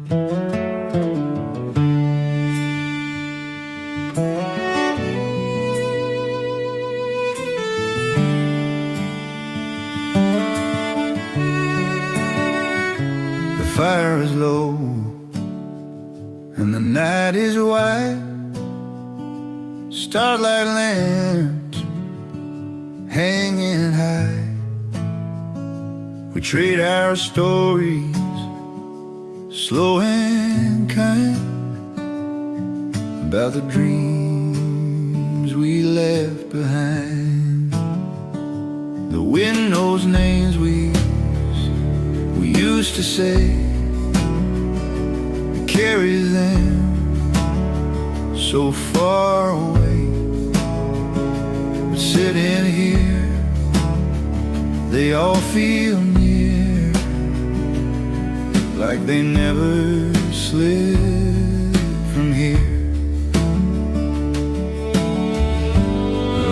The fire is low and the night is white. Starlight lamps hanging high. We trade our stories, slow and kind, about the dreams we left behind. The wind knows names we used to say. We carry them so far away, but sitting here, they all feel near, like they never slid from here.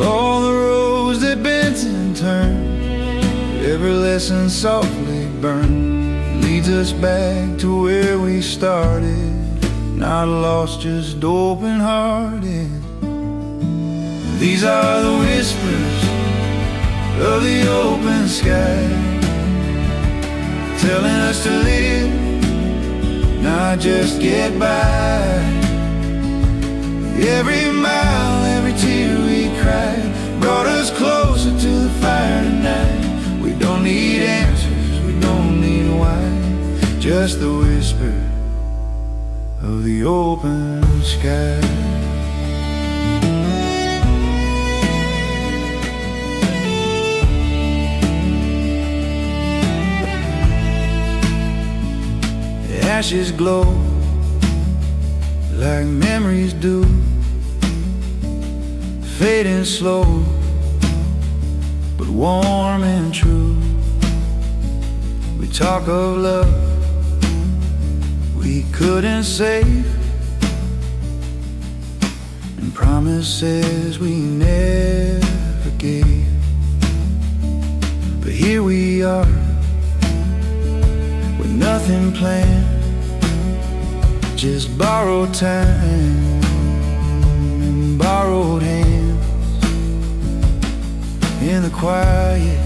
All the roads that bent and turned, every lesson softly burned, leads us back to where we started. Not lost, just open-hearted. These are the whispers of the open sky, telling us to live, not just get by. Every mile, every tear we cried, brought us closer to the fire tonight. We don't need answers, we don't need why, just the whisper of the open sky. The ashes glow like memories do, fading slow, but warm and true. We talk of love we couldn't save, and promises we never gave. But here we are, with nothing planned, just borrowed time and borrowed hands. In the quiet,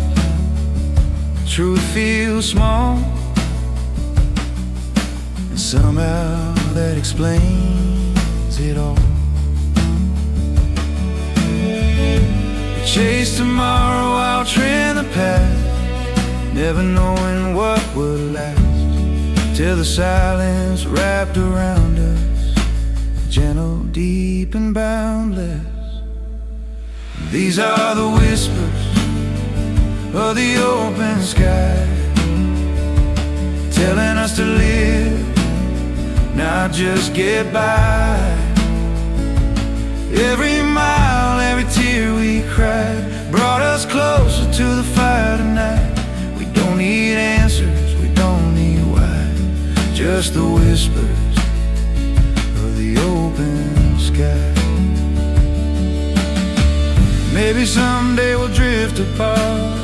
truth feels small, and somehow that explains it all. We chase tomorrow, I'll trend the past, never knowing what would last, till the silence wrapped around us, gentle, deep, and boundless. These are the whispers of the open sky, telling us to live, not just get by. Every mile, every tear we cried, brought us closer to the fire tonight. We don't need answers, we don't need why, just the whispers of the open sky. Maybe someday we'll drift apart,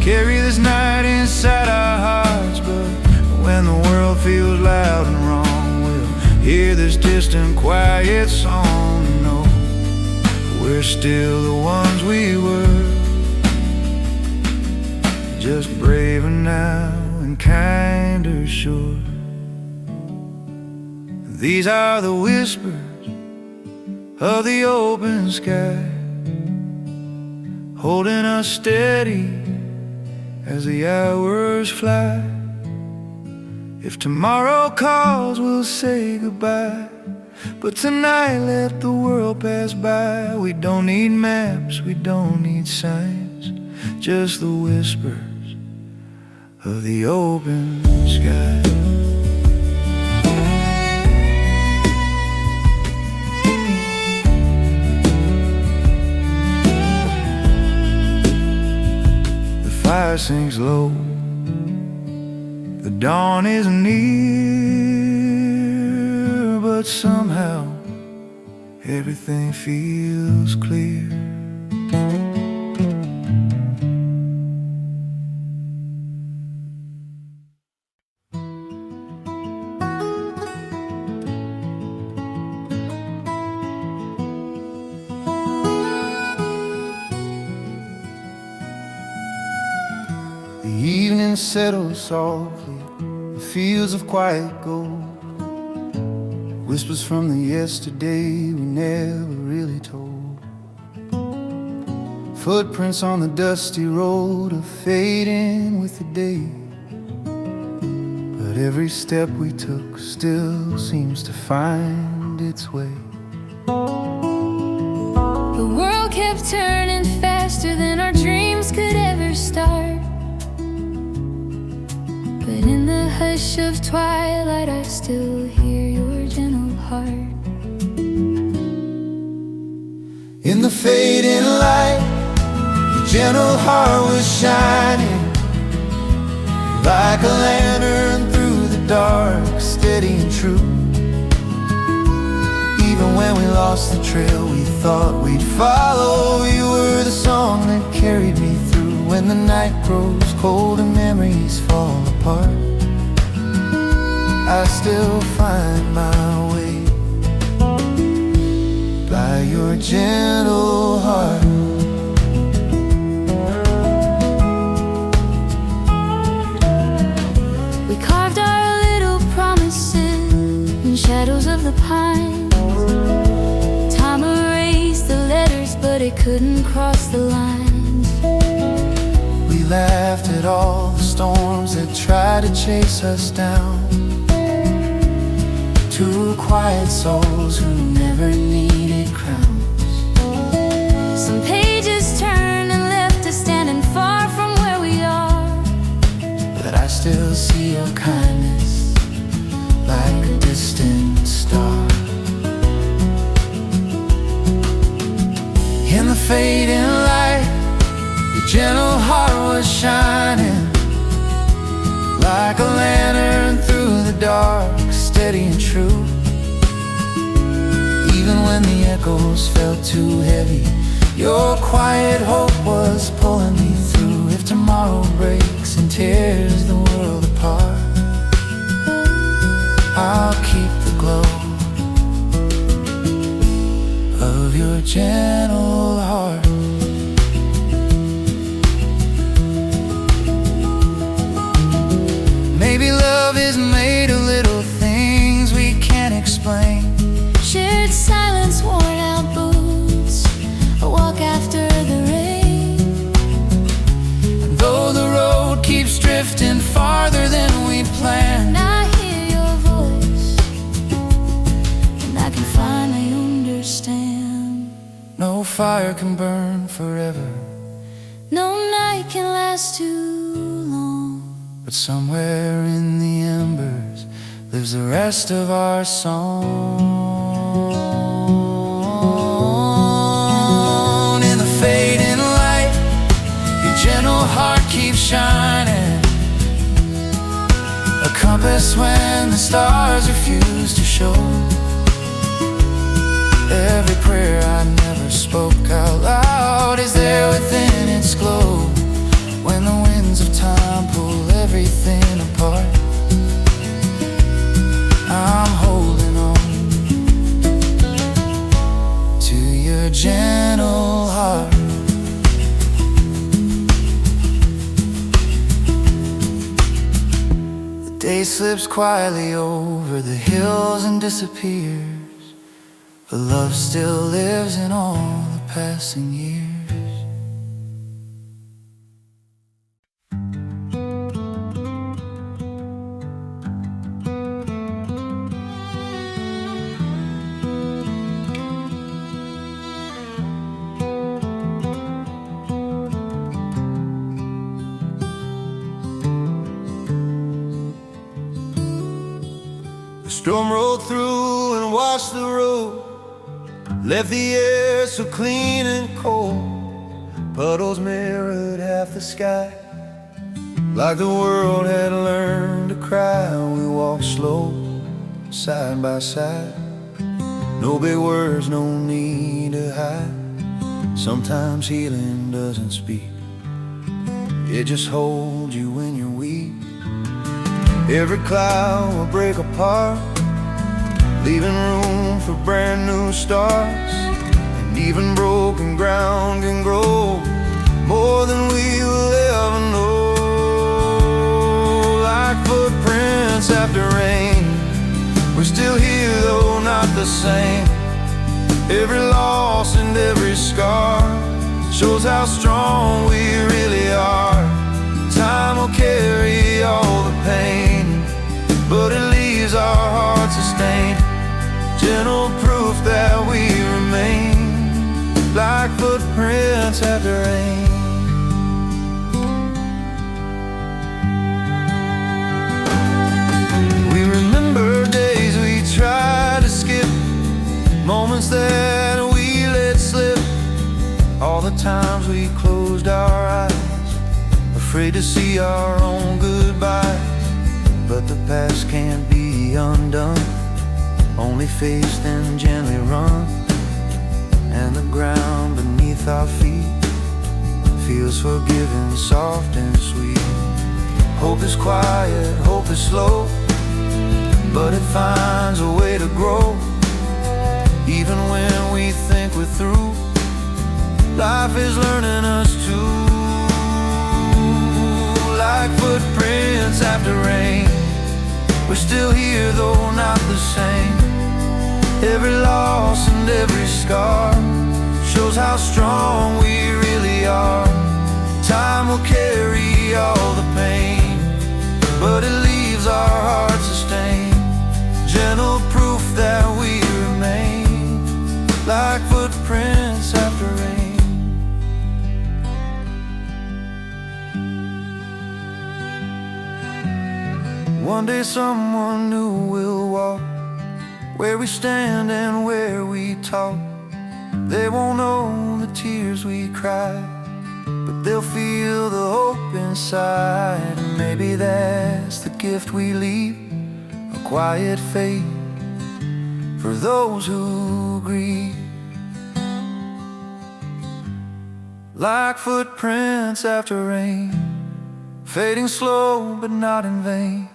carry this night inside our hearts, but when the world feels loud and wrong, we'll hear this distant quiet song and know we're still the ones we were, just braver now and kinder sure. These are the whispers of the open sky, holding us steady as the hours fly. If tomorrow calls, we'll say goodbye, but tonight let the world pass by. We don't need maps, we don't need signs, just the whispers of the open sky. Fire sinks low, the dawn is near, but somehow everything feels clear. wind settles softly, the fields of quiet gold, whispers from the yesterday we never really told. Footprints on the dusty road are fading with the day, but every step we took still seems to find its way. The world kept turning faster than our dreams could ever start, but in the hush of twilight I still hear your gentle heart. In the fading light, your gentle heart was shining like a lantern through the dark, steady and true. Even when we lost the trail we thought we'd follow, you were the song that carried me through. When the night grows cold and memories fall apart, I still find my way by your gentle heart. We carved our little promises in shadows of the pines. Time erased the letters, but it couldn't cross the lines. We laughed at all the storms that tried to chase us down. Two quiet souls who never needed crowns. Some pages turned and left us standing far from where we are, but I still see your kindness like a distant star. In the fading light, your gentle heart was shining like a lantern through the dark, steady and true. Even when the echoes felt too heavy, your quiet hope was pulling me through. If tomorrow breaks and tears the world apart, I'll keep the glow of your gentle heart. Maybe love is made of little things we can't explain. shared silence, worn out boots, a walk after the rain. And though the road keeps drifting farther than we'd planned, I hear your voice, and I can finally understand. no fire can burn forever, No night can last too long, but somewhere in the embers lives the rest of our song. In the fading light, your gentle heart keeps shining, a compass when the stars refuse to show. Every prayer I never spoke out loud is there within its glow. When the winds of time pull everything apart, I'm holding on to your gentle heart. The day slips quietly over the hills and disappears, but love still lives in all the passing years. The storm rolled through and washed the road, left the air so clean and cold. Puddles mirrored half the sky, like the world had learned to cry. We walked slow, side by side, no big words, no need to hide. Sometimes healing doesn't speak, it just holds you when you're weak. Every cloud will break apart, leaving room for brand new starts. And even broken ground can grow more than we will ever know. We're still here though not the same. Every loss and every scar shows how strong we really are. Time will carry all the pain, but it leaves our hearts sustained. Gentle proof that we remain, like footprints after rain. We remember days we tried to skip, moments that we let slip, all the times we closed our eyes, afraid to see our own goodbyes. But the past can't be undone, only faced and gently run. And the ground beneath our feet feels forgiving, soft and sweet. Hope is quiet, hope is slow, but it finds a way to grow. Even when we think we're through, life is learning us to. Like footprints after rain, we're still here though not the same. Every loss and every scar shows how strong we really are. Time will carry all the pain, but it leaves our hearts sustained. Gentle proof that we remain, like footprints after rain. One day someone new will walk where we stand and where we talk. They won't know the tears we cry, but they'll feel the hope inside. And maybe that's the gift we leave, a quiet faith for those who grieve. Like footprints after rain, fading slow but not in vain.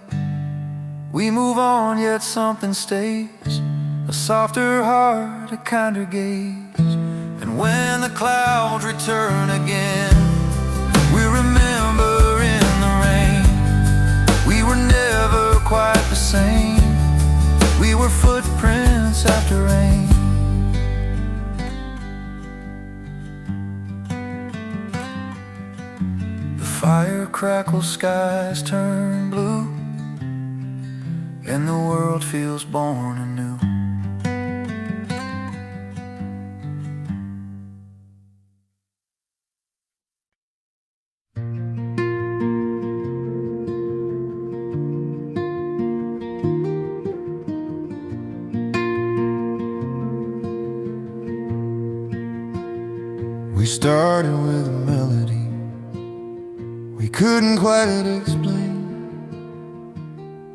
We move on yet something stays, a softer heart, a kinder gaze. And when the clouds return again, we remember in the rain, we were never quite the same. We were footprints after rain. The fire crackles, skies turn blue, and the world feels born anew. We started with a melody we couldn't quite explain,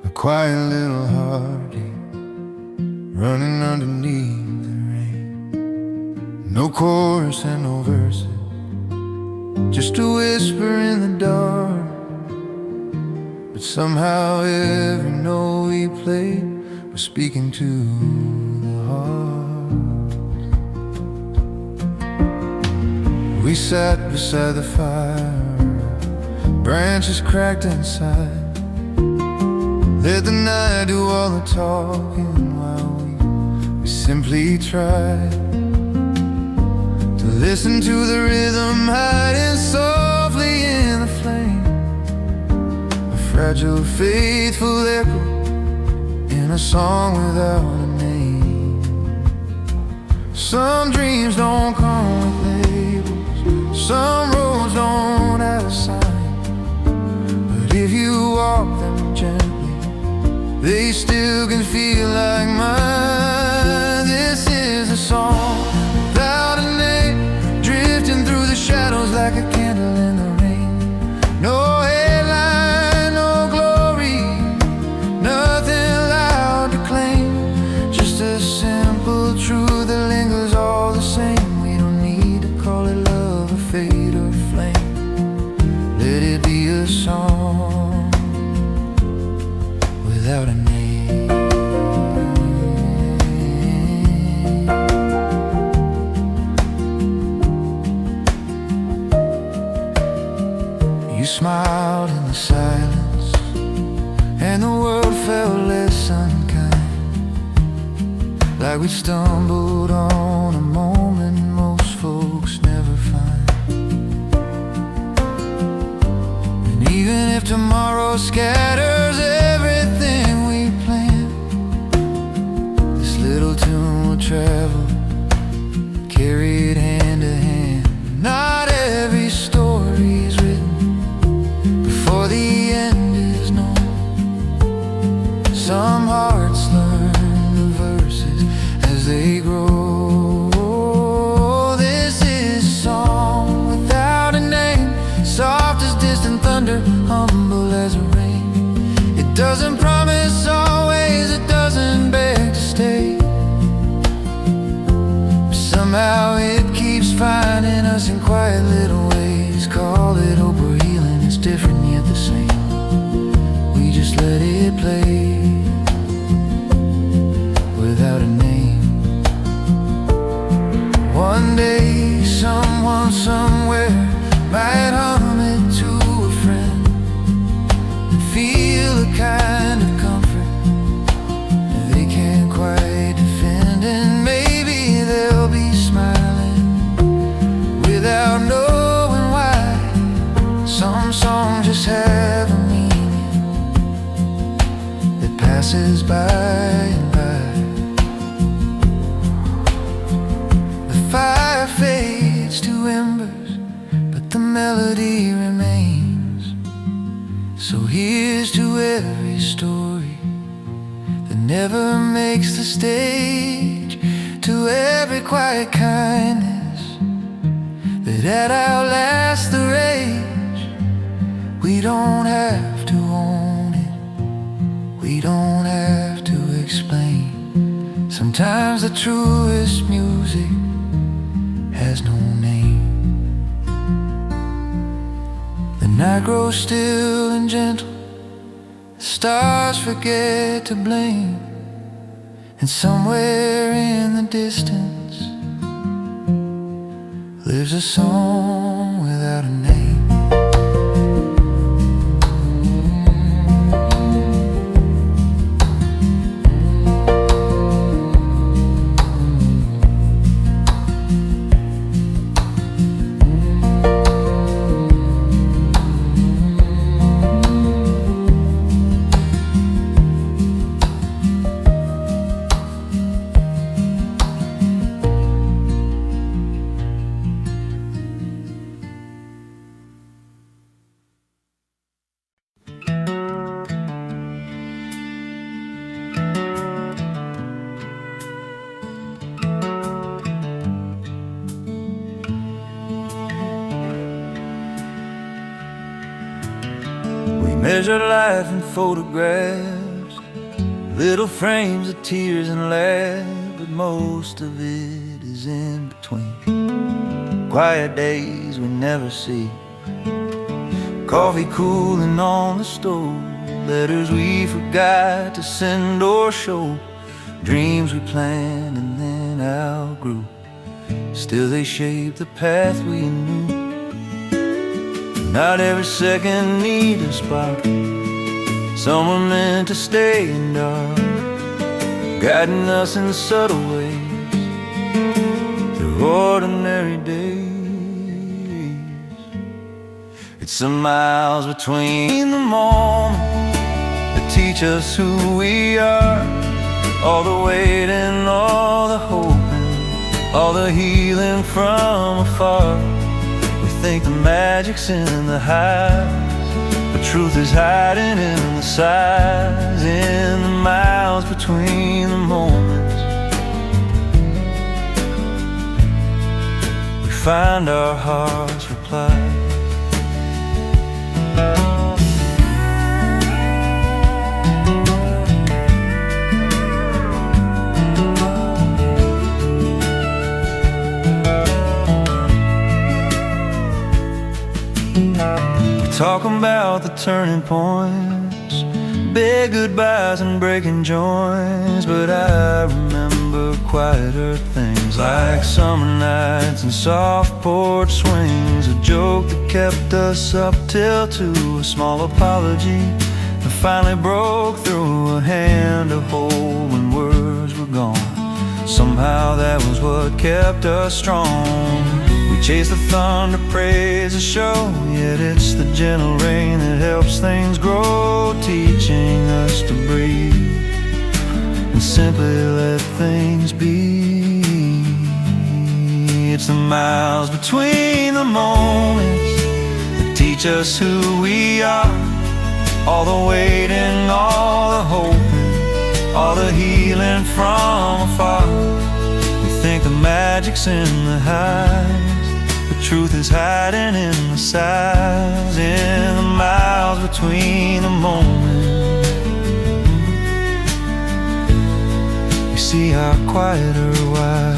a quiet little heartache running underneath the rain. No chorus and no verses, just a whisper in the dark. But somehow every note we played was speaking to the heart. We sat beside the fire, branches cracked inside. Let the night do all the talking while we simply tried to listen to the rhythm hiding softly in the flame, a fragile, faithful echo in a song without a name. Some dreams don't come with labels, some roads don't have a sign, but if you walk them gently, they still can feel like mine. This is a song without a name, drifting through the shadows like a candle in the rain. No headline, no glory, nothing loud to claim, just a simple truth that lingers all the same. We don't need to call it love or fate or flame. Let it be a song without a name. You smiled in the silence, and the world felt less unkind. like we stumbled on a moment most folks never find. And even if tomorrow scatters everything we planned, this little tune will travel, carried hand to hand. Not every story's written before the end is known. Some hearts learn the verses as they grow. This is a song without a name, soft as distant thunder, humble as a rain. It doesn't promise always, it doesn't beg to stay, but somehow it keeps finding us in quiet little ways. Call it hope or healing, it's different yet the same. We just let it play without a name. One day, someone somewhere might hum it to a friend and feel a kind of comfort they can't quite defend. And maybe they'll be smiling without knowing why. Some songs just have a meaning that passes by and by. The fire fades to embers, but the melody remains. So here's to every story that never makes the stage, to every quiet kindness that outlasts the rage. We don't have to own it, we don't have to explain. Sometimes the truest music has no name. The night grows still and gentle, the stars forget to blame, and somewhere in the distance lives a song without a name. Measure life in photographs, little frames of tears and laughs, but most of it is in between. Quiet days we never see, coffee cooling on the stove, letters we forgot to send or show, dreams we planned and then outgrew. Still they shape the path we knew. Not every second needs a spark, some were meant to stay in dark, guiding us in subtle ways through ordinary days. It's the miles between the moments that teach us who we are, all the waiting, all the hoping, all the healing from afar. Think the magic's in the highs, but truth is hiding in the sighs, in the miles between the moments. We find our hearts reply. Talking about the turning points, big goodbyes and breaking joints, but I remember quieter things like summer nights and soft porch swings, a joke that kept us up till 2, a small apology that finally broke through, a hand to hold when words were gone, was what kept us strong. We chase the thunder, praise the show, yet it's the gentle rain that helps things grow, teaching us to breathe and simply let things be. It's the miles between the moments that teach us who we are. All the waiting, all the hoping, all the healing from afar. We think the magic's in the highs, the truth is hiding in the sighs, in the miles between the moments. We see our quieter why.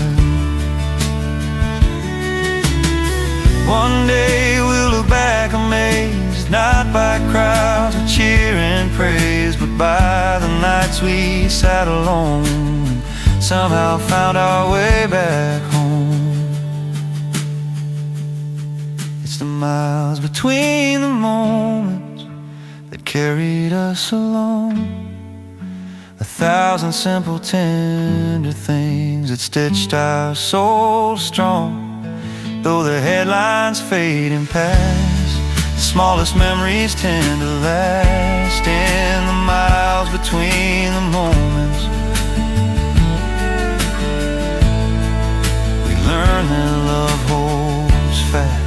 One day we'll look back amazed, not by crowds of cheer and praise, but by the nights we sat alone and somehow found our way back home. It's the miles between the moments that carried us along. 1,000 simple tender things that stitched our souls strong. Though the headlines fade and pass, the smallest memories tend to last. In the miles between the moments, we learn that love holds fast.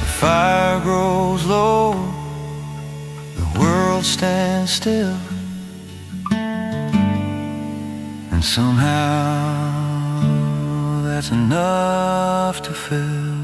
The fire grows low, the world stands still, and somehow that's enough to fill.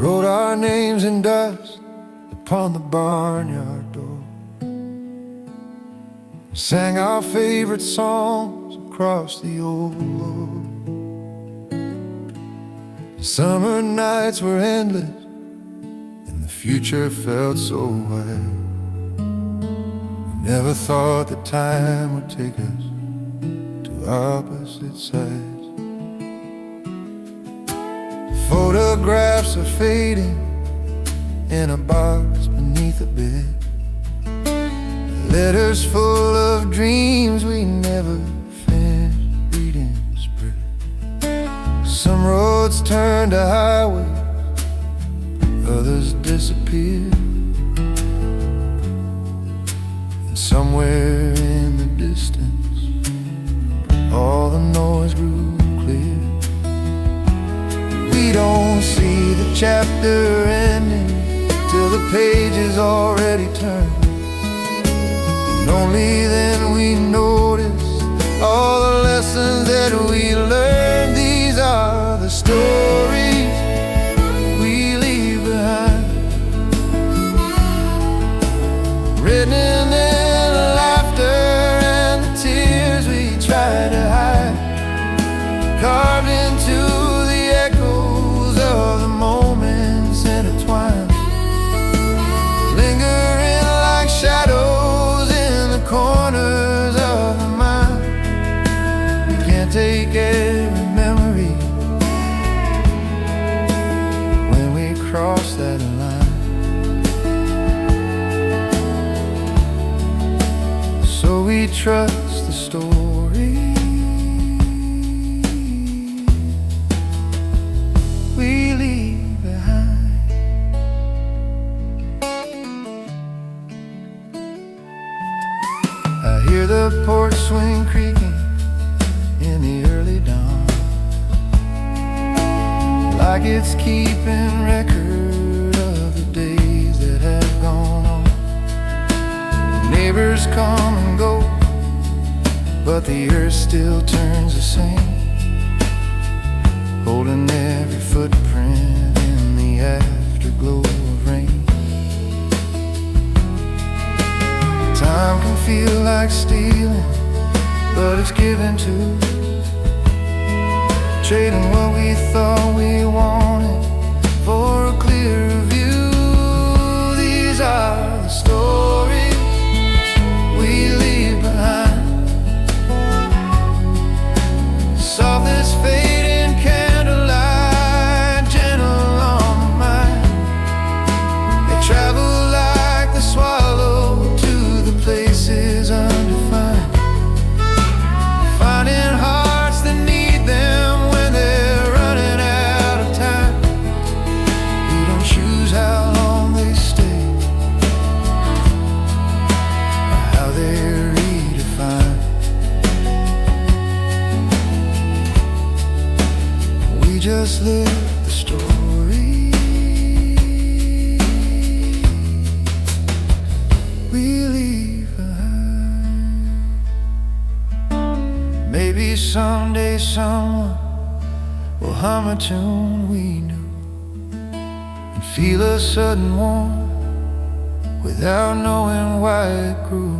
Wrote our names in dust upon the barnyard door, sang our favorite songs across the old road. The summer nights were endless and the future felt so wide. We never thought that time would take us to opposite sides. Photographs are fading in a box beneath a bed. Letters full of dreams we never finished reading spread. Some roads turned to highways, others disappeared, and somewhere in the distance all the noise grew clear. We don't see the chapter ending till the page is already turned, and only then we notice all the lessons that we learned. These are the stories we leave behind, written in the laughter and the tears we try to hide, carved into the echoes of the moments intertwined, lingering like shadows in the corners of the mind. We can't take every memory when we cross that line, so we trust the story we leave behind. I hear the porch swing creaking in the early dawn, like it's keeping record of the days that have gone on. Neighbors come and go, but the earth still turns the same, holding every footprint in too, trading what we thought we wanted for a clearer view. These are the stories we leave behind, soft as fading candlelight, gentle on the mind. They travel like the swallow to the places undefined, finding hearts that need them when they're running out of time. We don't choose how long they stay or how they're redefined. We just live the story we leave behind. Maybe someday someone will hum a tune we knew and feel a sudden warmth without knowing why it grew.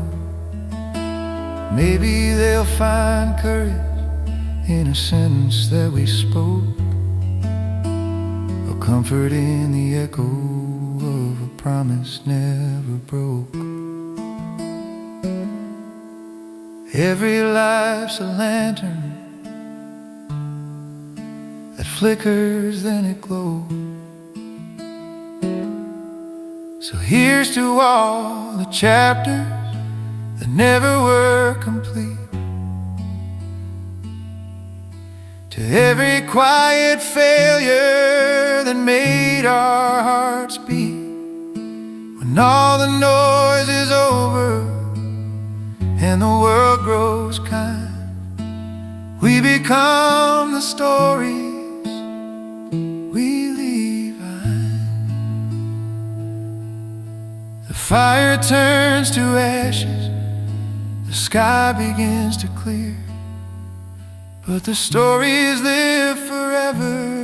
Maybe they'll find courage in a sentence that we spoke, or comfort in the echo of a promise never broke. Every life's a lantern that flickers, then it glows. So here's to all the chapters that never were complete, to every quiet failure that made our hearts beat. When all the noise is over and the world grows kind, we become the stories we leave behind. The fire turns to ashes, the sky begins to clear, but the stories live forever